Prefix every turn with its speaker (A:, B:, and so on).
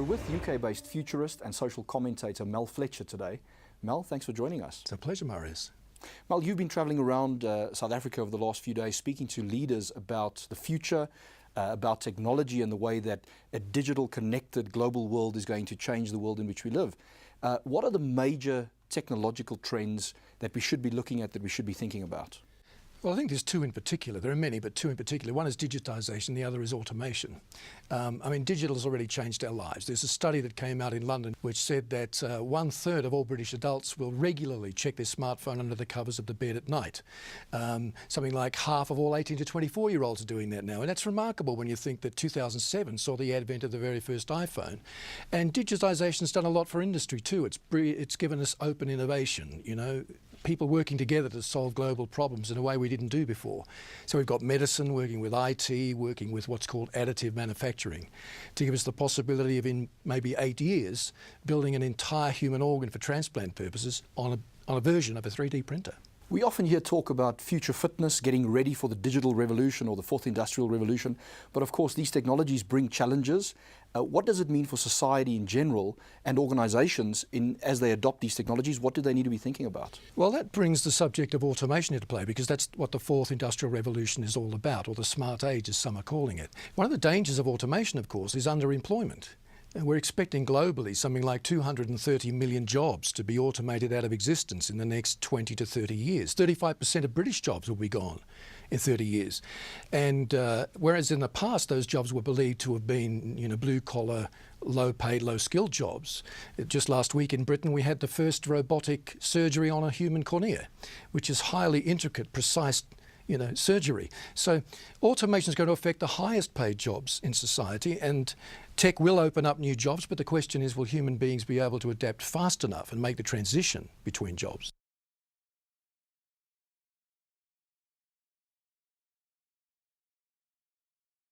A: with UK-based futurist and social commentator Mal Fletcher today. Mal, thanks for joining us.
B: It's a pleasure, Marius.
A: Mal, you've been travelling around South Africa over the last few days speaking to leaders about the future, about technology and the way that a digital, connected global world is going to change the world in which we live. What are the major technological trends that we should be looking at, that we should be thinking about?
B: Well, I think there's two in particular. There are many, but two in particular. One is digitisation, the other is automation. Digital has already changed our lives. There's a study that came out in London which said that 1/3 of all British adults will regularly check their smartphone under the covers of the bed at night. Something like half of all 18 to 24-year-olds are doing that now. And that's remarkable when you think that 2007 saw the advent of the very first iPhone. And digitisation's done a lot for industry too. It's given us open innovation, you know, people working together to solve global problems in a way we didn't do before. So we've got medicine working with IT, working with what's called additive manufacturing, to give us the possibility of, in maybe 8 years, building an entire human organ for transplant purposes on a version of a 3D printer.
A: We often hear talk about future fitness, getting ready for the digital revolution or the fourth industrial revolution. But of course, these technologies bring challenges. What does it mean for society in general and organizations as they adopt these technologies? What do they need to be thinking about?
B: Well, that brings the subject of automation into play, because that's what the fourth industrial revolution is all about, or the smart age as some are calling it. One of the dangers of automation, of course, is underemployment. And we're expecting globally something like 230 million jobs to be automated out of existence in the next 20 to 30 years. 35% of British jobs will be gone in 30 years. And whereas in the past those jobs were believed to have been, you know, blue-collar, low-paid, low-skilled jobs. Just last week in Britain we had the first robotic surgery on a human cornea, which is highly intricate, precise, you know, surgery. So automation is going to affect the highest paid jobs in society, and tech will open up new jobs, but the question is, will human beings be able to adapt fast enough and make the transition between jobs?